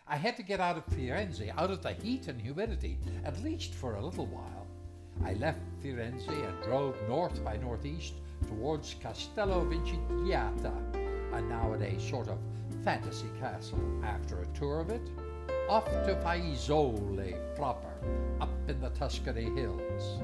I had to get out of Firenze, out of the heat and humidity, at least for a little while. I left Firenze and drove north by northeast towards Castello Vincigliata, a nowadays sort of fantasy castle. After a tour of it, off to Fiesole proper, up in the Tuscany hills,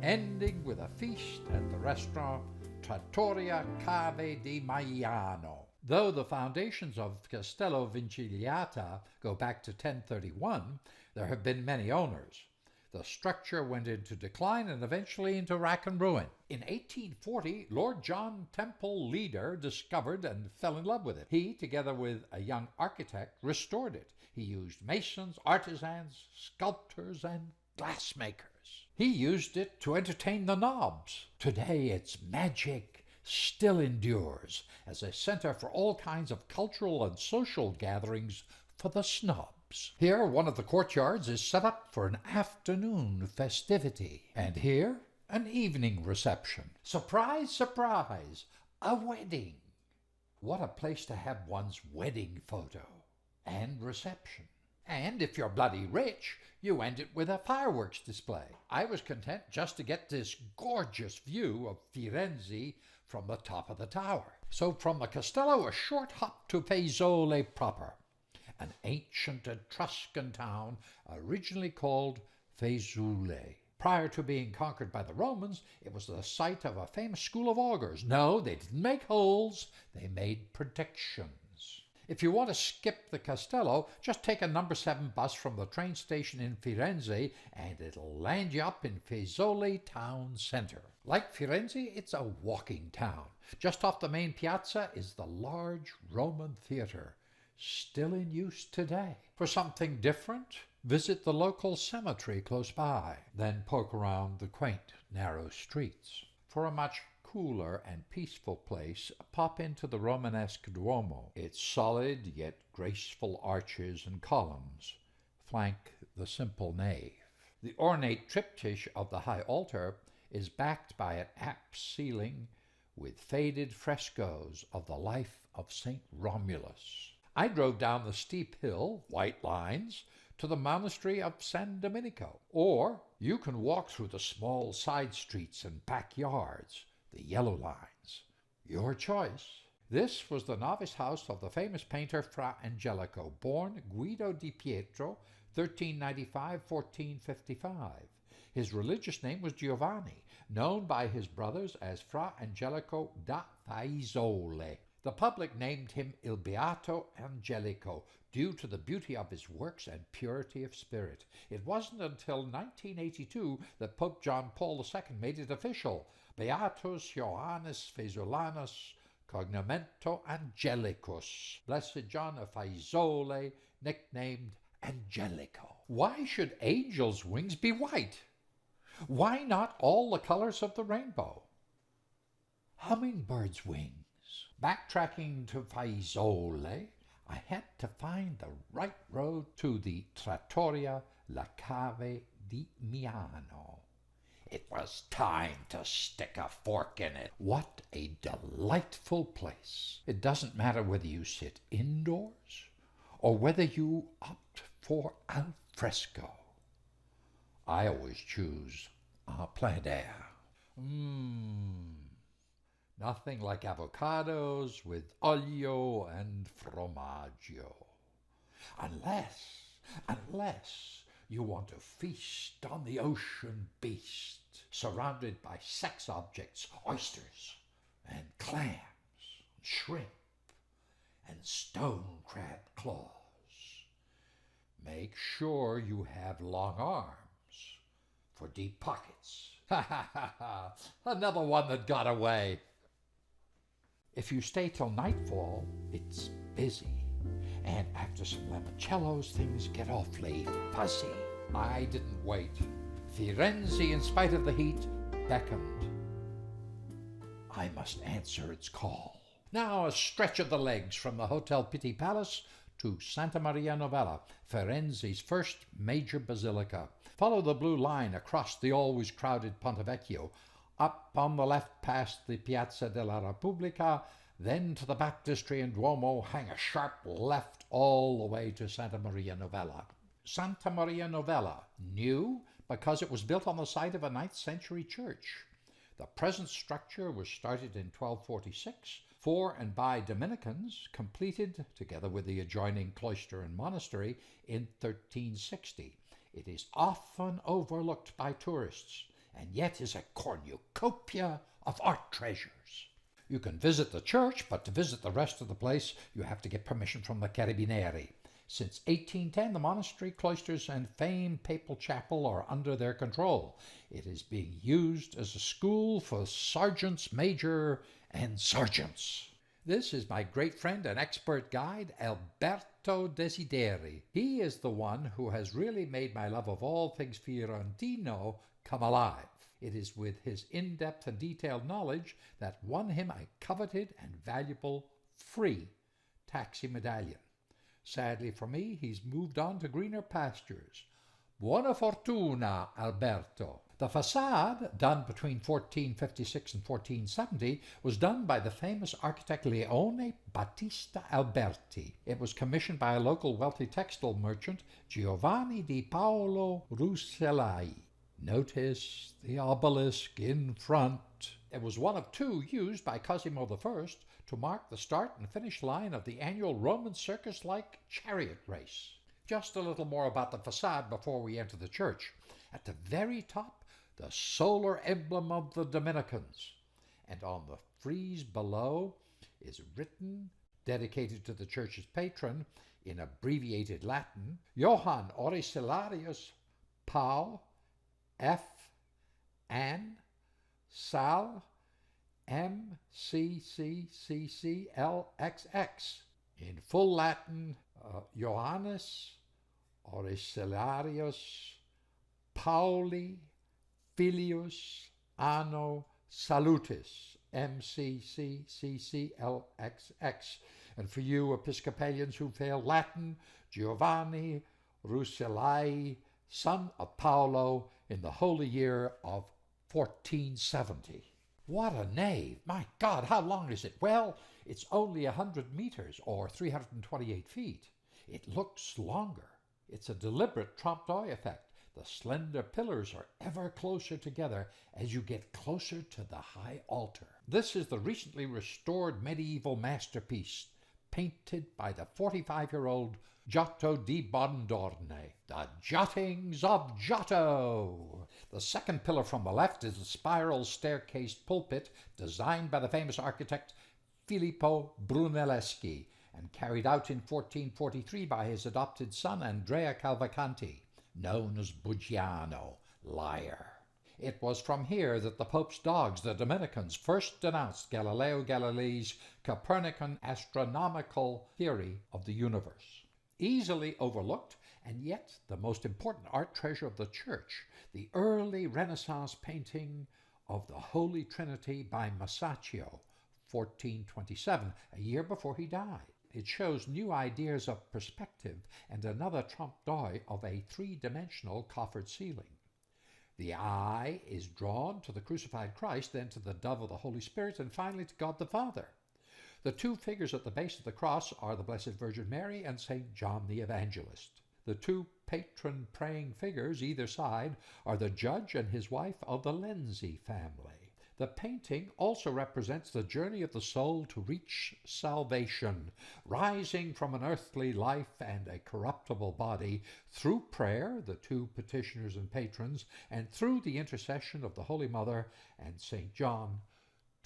ending with a feast at the restaurant Trattoria Cave di Maiano. Though the foundations of Castello Vincigliata go back to 1031, there have been many owners. The structure went into decline and eventually into rack and ruin. In 1840, Lord John Temple Leader discovered and fell in love with it. He, together with a young architect, restored it. He used masons, artisans, sculptors, and glassmakers. He used it to entertain the nobs. Today, its magic still endures as a center for all kinds of cultural and social gatherings for the snobs. Here, one of the courtyards is set up for an afternoon festivity, and here, an evening reception. Surprise, surprise, a wedding. What a place to have one's wedding photo and reception. And if you're bloody rich, you end it with a fireworks display. I was content just to get this gorgeous view of Firenze from the top of the tower. So from the Castello, a short hop to Fiesole proper, an ancient Etruscan town originally called Fiesole. Prior to being conquered by the Romans, it was the site of a famous school of augurs. No, they didn't make holes, they made predictions. If you want to skip the Castello, just take a number 7 bus from the train station in Firenze and it'll land you up in Fiesole town center. Like Firenze, it's a walking town. Just off the main piazza is the large Roman theater, still in use today. For something different, visit the local cemetery close by, then poke around the quaint, narrow streets. For a much cooler and peaceful place, pop into the Romanesque Duomo. Its solid yet graceful arches and columns flank the simple nave. The ornate triptych of the high altar is backed by an apse ceiling with faded frescoes of the life of St. Romulus. I drove down the steep hill, white lines, to the monastery of San Domenico. Or you can walk through the small side streets and backyards, the yellow lines. Your choice. This was the novice house of the famous painter Fra Angelico, born Guido di Pietro, 1395-1455. His religious name was Giovanni, known by his brothers as Fra Angelico da Fiesole. The public named him Il Beato Angelico due to the beauty of his works and purity of spirit. It wasn't until 1982 that Pope John Paul II made it official. Beatus Johannes Fiesolanus Cognamento Angelicus. Blessed John of Fiesole, nicknamed Angelico. Why should angels' wings be white? Why not all the colors of the rainbow? Hummingbirds' wings. Backtracking to Fiesole, I had to find the right road to the Trattoria La Cave di Maiano. It was time to stick a fork in it. What a delightful place. It doesn't matter whether you sit indoors or whether you opt for al fresco. I always choose plein air. Nothing like avocados with olio and formaggio. Unless you want to feast on the ocean beast, surrounded by sex objects, oysters and clams, shrimp and stone crab claws. Make sure you have long arms for deep pockets. Ha ha ha ha! Another one that got away. If you stay till nightfall, it's busy. And after some limoncellos, things get awfully fuzzy. I didn't wait. Firenze, in spite of the heat, beckoned. I must answer its call. Now a stretch of the legs from the Hotel Pitti Palace to Santa Maria Novella, Firenze's first major basilica. Follow the blue line across the always crowded Ponte Vecchio, up on the left past the Piazza della Repubblica, Then to the baptistry and Duomo hang a sharp left all the way to Santa Maria Novella. Santa Maria Novella, new because it was built on the site of a 9th century church. The present structure was started in 1246 for and by Dominicans, completed, together with the adjoining cloister and monastery, in 1360. It is often overlooked by tourists, and yet is a cornucopia of art treasures. You can visit the church, but to visit the rest of the place, you have to get permission from the Carabinieri. Since 1810, the monastery, cloisters, and famed papal chapel are under their control. It is being used as a school for sergeants major and sergeants. This is my great friend and expert guide, Alberto Desideri. He is the one who has really made my love of all things Fiorentino come alive. It is with his in-depth and detailed knowledge that won him a coveted and valuable free taxi medallion. Sadly for me, he's moved on to greener pastures. Buona fortuna, Alberto. The facade, done between 1456 and 1470, was done by the famous architect Leone Battista Alberti. It was commissioned by a local wealthy textile merchant, Giovanni di Paolo Rucellai. Notice the obelisk in front. It was one of two used by Cosimo I to mark the start and finish line of the annual Roman circus-like chariot race. Just a little more about the facade before we enter the church. At the very top, the solar emblem of the Dominicans. And on the frieze below is written, dedicated to the church's patron, in abbreviated Latin, Johann Auricellarius Paul F. An Sal MCCCCLXX. In full Latin, Johannes Auricellarius Pauli Filius Anno Salutis, MCCCCLXX. And for you Episcopalians who fail Latin, Giovanni Rucellai, son of Paolo, in the holy year of 1470. What a nave! My God, how long is it? Well, it's only 100 meters, or 328 feet. It looks longer. It's a deliberate trompe l'oeil effect. The slender pillars are ever closer together as you get closer to the high altar. This is the recently restored medieval masterpiece, painted by the 45-year-old Giotto di Bondorne. The Jottings of Giotto! The second pillar from the left is the spiral staircased pulpit designed by the famous architect Filippo Brunelleschi and carried out in 1443 by his adopted son Andrea Cavalcanti, known as Buggiano, liar. It was from here that the Pope's dogs, the Dominicans, first denounced Galileo Galilei's Copernican astronomical theory of the universe. Easily overlooked, and yet the most important art treasure of the church, the early Renaissance painting of the Holy Trinity by Masaccio, 1427, a year before he died. It shows new ideas of perspective and another trompe l'oeil of a three-dimensional coffered ceiling. The eye is drawn to the crucified Christ, then to the dove of the Holy Spirit, and finally to God the Father. The two figures at the base of the cross are the Blessed Virgin Mary and St. John the Evangelist. The two patron praying figures either side are the judge and his wife of the Lenzi family. The painting also represents the journey of the soul to reach salvation, rising from an earthly life and a corruptible body through prayer, the two petitioners and patrons, and through the intercession of the Holy Mother and St. John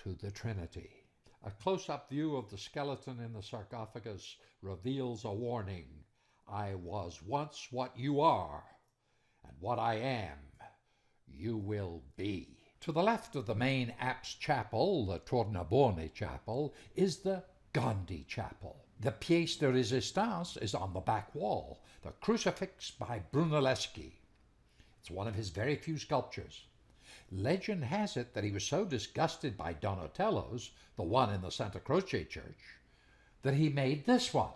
to the Trinity. A close-up view of the skeleton in the sarcophagus reveals a warning. I was once what you are, and what I am, you will be. To the left of the main apse chapel, the Tornabuoni chapel, is the Gondi chapel. The pièce de résistance is on the back wall, the crucifix by Brunelleschi. It's one of his very few sculptures. Legend has it that he was so disgusted by Donatello's, the one in the Santa Croce church, that he made this one.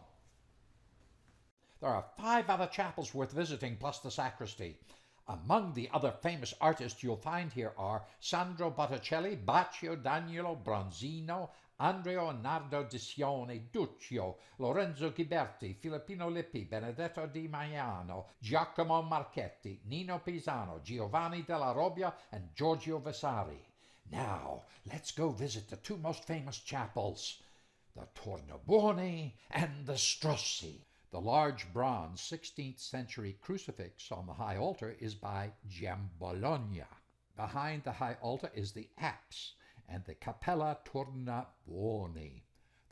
There are 5 other chapels worth visiting, plus the sacristy. Among the other famous artists you'll find here are Sandro Botticelli, Baccio d'Agnolo, Bronzino, Andrea Nardo di Sione, Duccio, Lorenzo Ghiberti, Filippino Lippi, Benedetto di Maiano, Giacomo Marchetti, Nino Pisano, Giovanni della Robbia, and Giorgio Vasari. Now, let's go visit the two most famous chapels, the Tornabuoni and the Strozzi. The large bronze 16th century crucifix on the high altar is by Giambologna. Behind the high altar is the apse and the Cappella Tornabuoni,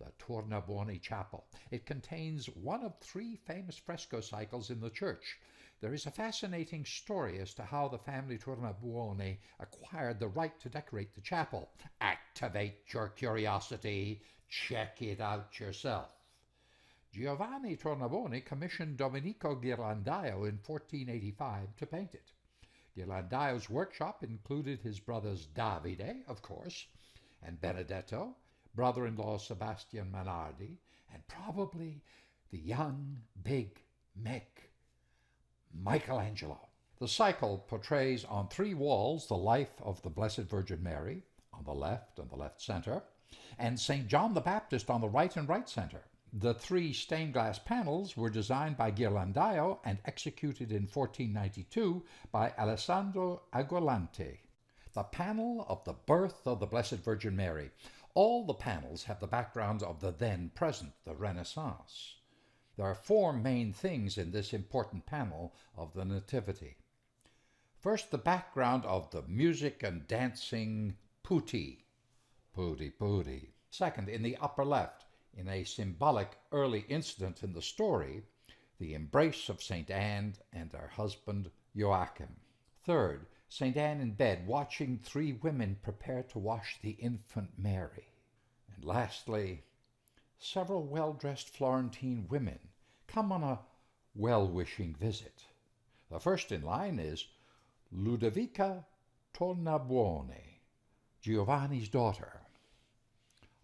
the Tornabuoni Chapel. It contains one of three famous fresco cycles in the church. There is a fascinating story as to how the family Tornabuoni acquired the right to decorate the chapel. Activate your curiosity. Check it out yourself. Giovanni Tornabuoni commissioned Domenico Ghirlandaio in 1485 to paint it. Ghirlandaio's workshop included his brothers Davide, of course, and Benedetto, brother-in-law Sebastian Manardi, and probably the young, big Mick, Michelangelo. The cycle portrays on three walls the life of the Blessed Virgin Mary, on the left and the left center, and St. John the Baptist on the right and right center. The three stained glass panels were designed by Ghirlandaio and executed in 1492 by Alessandro Agolante. The panel of the birth of the Blessed Virgin Mary. All the panels have the background of the then present, the Renaissance. There are four main things in this important panel of the Nativity. First, the background of the music and dancing putti. Putti, putti. Second, in the upper left, in a symbolic early incident in the story, the embrace of St. Anne and her husband Joachim. Third, St. Anne in bed watching three women prepare to wash the infant Mary. And lastly, several well-dressed Florentine women come on a well-wishing visit. The first in line is Ludovica Tornabuoni, Giovanni's daughter.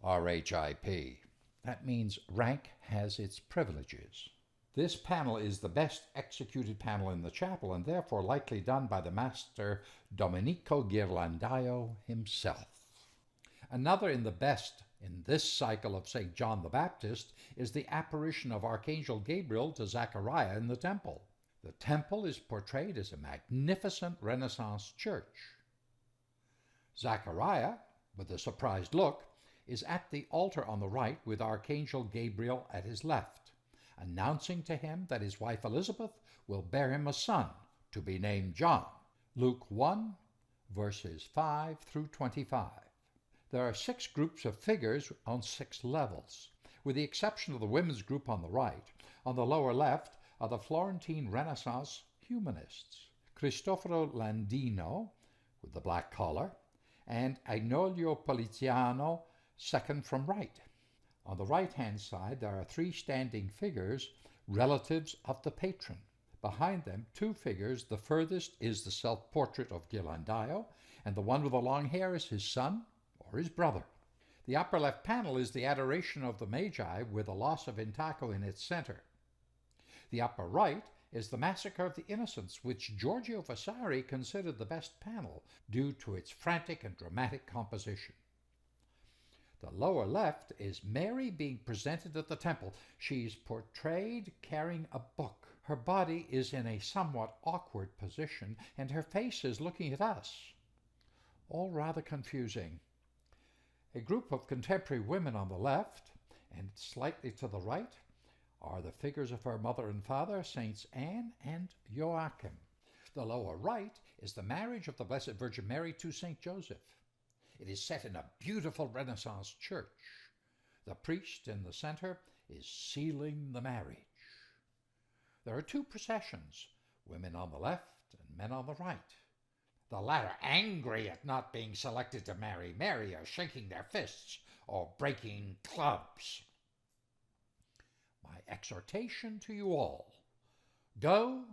R.H.I.P. That means rank has its privileges. This panel is the best executed panel in the chapel and therefore likely done by the master Domenico Ghirlandaio himself. Another in the best in this cycle of St. John the Baptist is the apparition of Archangel Gabriel to Zachariah in the temple. The temple is portrayed as a magnificent Renaissance church. Zachariah, with a surprised look, is at the altar on the right with Archangel Gabriel at his left, announcing to him that his wife Elizabeth will bear him a son to be named John. Luke 1, verses 5 through 25. There are 6 groups of figures on 6 levels, with the exception of the women's group on the right. On the lower left are the Florentine Renaissance humanists, Cristoforo Landino, with the black collar, and Agnolio Poliziano, second from right. On the right-hand side, there are 3 standing figures, relatives of the patron. Behind them, 2 figures. The furthest is the self-portrait of Ghirlandaio, and the one with the long hair is his son or his brother. The upper left panel is the Adoration of the Magi with the loss of Intaco in its center. The upper right is the Massacre of the Innocents, which Giorgio Vasari considered the best panel due to its frantic and dramatic composition. The lower left is Mary being presented at the temple. She's portrayed carrying a book. Her body is in a somewhat awkward position, and her face is looking at us. All rather confusing. A group of contemporary women on the left, and slightly to the right, are the figures of her mother and father, Saints Anne and Joachim. The lower right is the marriage of the Blessed Virgin Mary to Saint Joseph. It is set in a beautiful Renaissance church. The priest in the center is sealing the marriage. There are 2 processions, women on the left and men on the right. The latter, angry at not being selected to marry Mary, are shaking their fists or breaking clubs. My exhortation to you all, go,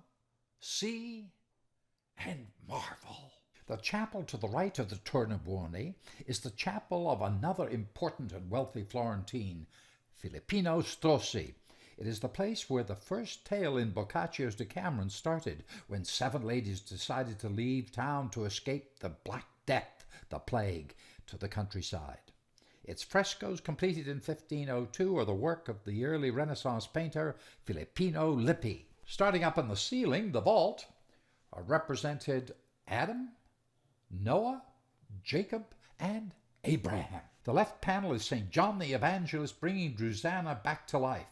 see, and marvel. The chapel to the right of the Tornabuoni is the chapel of another important and wealthy Florentine, Filippino Strozzi. It is the place where the first tale in Boccaccio's Decameron started, when 7 ladies decided to leave town to escape the Black Death, the plague, to the countryside. Its frescoes, completed in 1502, are the work of the early Renaissance painter Filippino Lippi. Starting up in the ceiling, the vault, are represented Adam, Noah, Jacob, and Abraham. The left panel is St. John the Evangelist bringing Drusanna back to life.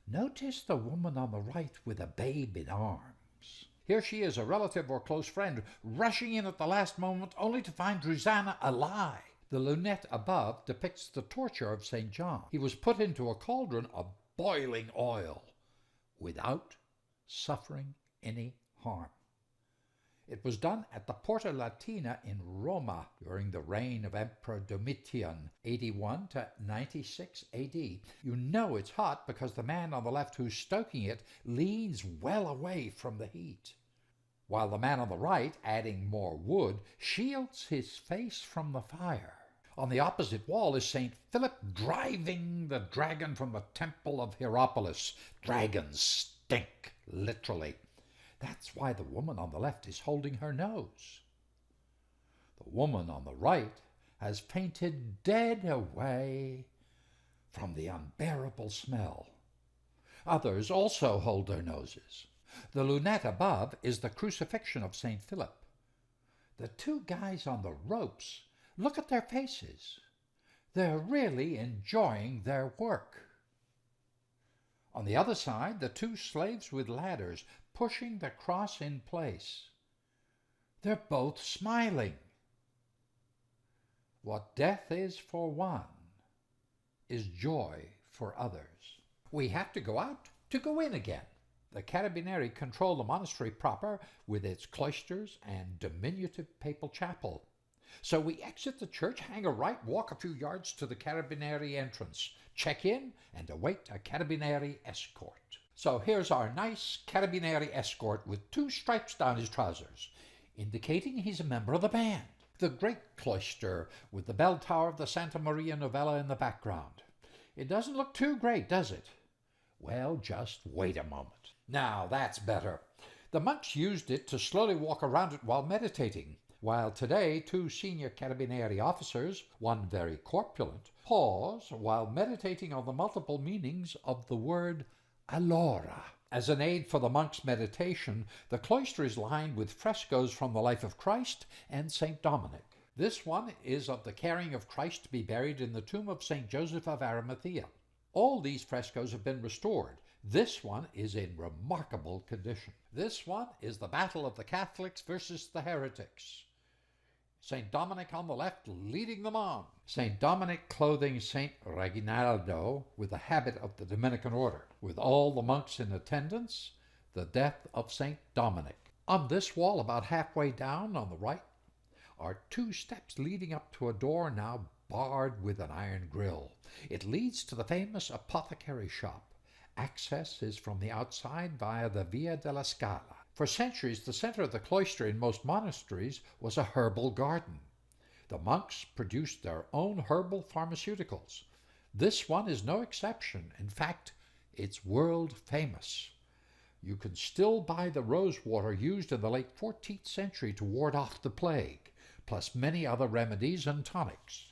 Notice the woman on the right with a babe in arms. Here she is, a relative or close friend, rushing in at the last moment only to find Drusanna alive. The lunette above depicts the torture of St. John. He was put into a cauldron of boiling oil without suffering any harm. It was done at the Porta Latina in Roma during the reign of Emperor Domitian, 81 to 96 AD. You know it's hot because the man on the left who's stoking it leans well away from the heat, while the man on the right, adding more wood, shields his face from the fire. On the opposite wall is St. Philip driving the dragon from the temple of Hierapolis. Dragons stink, literally. That's why the woman on the left is holding her nose. The woman on the right has fainted dead away from the unbearable smell. Others also hold their noses. The lunette above is the crucifixion of St. Philip. The two guys on the ropes, look at their faces. They're really enjoying their work. On the other side, the two slaves with ladders pushing the cross in place. They're both smiling. What death is for one is joy for others. We have to go out to go in again. The Carabinieri control the monastery proper with its cloisters and diminutive papal chapel. So we exit the church, hang a right, walk a few yards to the Carabinieri entrance, check in, and await a Carabinieri escort. So here's our nice Carabinieri escort with two stripes down his trousers, indicating he's a member of the band. The great cloister with the bell tower of the Santa Maria Novella in the background. It doesn't look too great, does it? Well, just wait a moment. Now that's better. The monks used it to slowly walk around it while meditating, while today two senior Carabinieri officers, one very corpulent, pause while meditating on the multiple meanings of the word allora. As an aid for the monks' meditation, the cloister is lined with frescoes from the life of Christ and St. Dominic. This one is of the carrying of Christ to be buried in the tomb of St. Joseph of Arimathea. All these frescoes have been restored. This one is in remarkable condition. This one is the battle of the Catholics versus the heretics. St. Dominic on the left leading them on. St. Dominic clothing St. Reginaldo with the habit of the Dominican order, with all the monks in attendance, the death of St. Dominic. On this wall, about halfway down on the right, are two steps leading up to a door now barred with an iron grill. It leads to the famous apothecary shop. Access is from the outside via the Via della Scala. For centuries, the center of the cloister in most monasteries was a herbal garden. The monks produced their own herbal pharmaceuticals. This one is no exception. In fact, it's world famous. You can still buy the rose water used in the late 14th century to ward off the plague, plus many other remedies and tonics.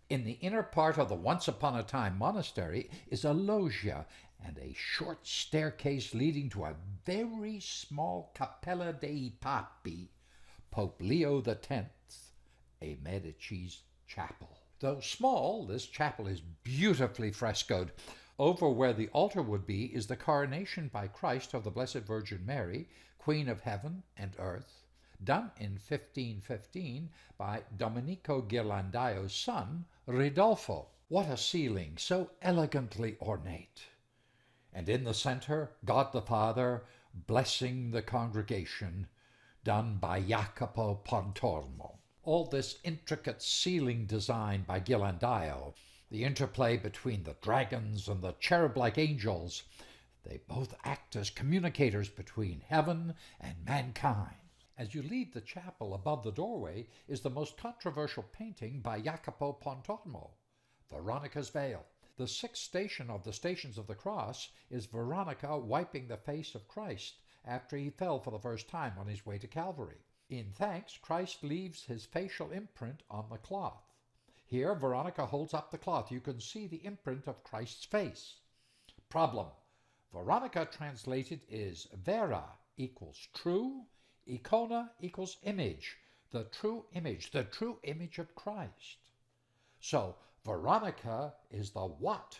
In the inner part of the once-upon-a-time monastery is a loggia and a short staircase leading to a very small Cappella dei Papi, Pope Leo X, a Medici's chapel. Though small, this chapel is beautifully frescoed. Over where the altar would be is the coronation by Christ of the Blessed Virgin Mary, Queen of Heaven and Earth, done in 1515 by Domenico Ghirlandaio's son, Ridolfo. What a ceiling, so elegantly ornate. And in the center, God the Father blessing the congregation, done by Jacopo Pontormo. All this intricate ceiling design by Ghirlandaio, the interplay between the dragons and the cherub-like angels, they both act as communicators between heaven and mankind. As you leave the chapel, above the doorway is the most controversial painting by Jacopo Pontormo, Veronica's Veil. The sixth station of the Stations of the Cross is Veronica wiping the face of Christ after he fell for the first time on his way to Calvary. In thanks, Christ leaves his facial imprint on the cloth. Here, Veronica holds up the cloth. You can see the imprint of Christ's face. Problem. Veronica translated is vera equals true, icona equals image, the true image of Christ. So Veronica is the what,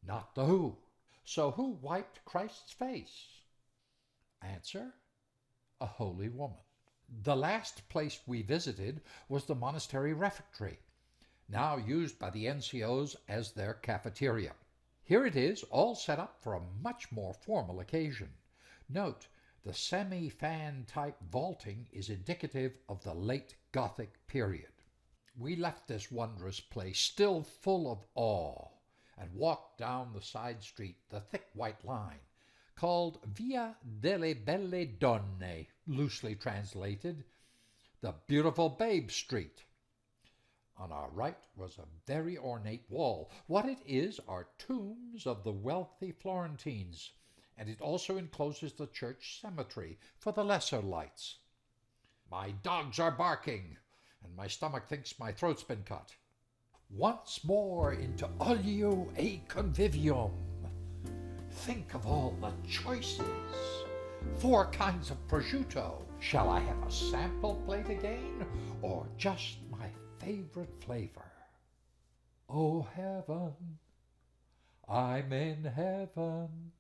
not the who. So who wiped Christ's face? Answer, a holy woman. The last place we visited was the monastery refectory, now used by the NCOs as their cafeteria. Here it is, all set up for a much more formal occasion. Note, the semi-fan type vaulting is indicative of the late Gothic period. We left this wondrous place still full of awe and walked down the side street, the thick white line, called Via delle Belle Donne, loosely translated, the Beautiful Babe Street. On our right was a very ornate wall. What it is are tombs of the wealthy Florentines, and it also encloses the church cemetery for the lesser lights. My dogs are barking, and my stomach thinks my throat's been cut. Once more into olio e convivium. Think of all the choices. 4 kinds of prosciutto. Shall I have a sample plate again, or just my favorite flavor? Oh heaven, I'm in heaven.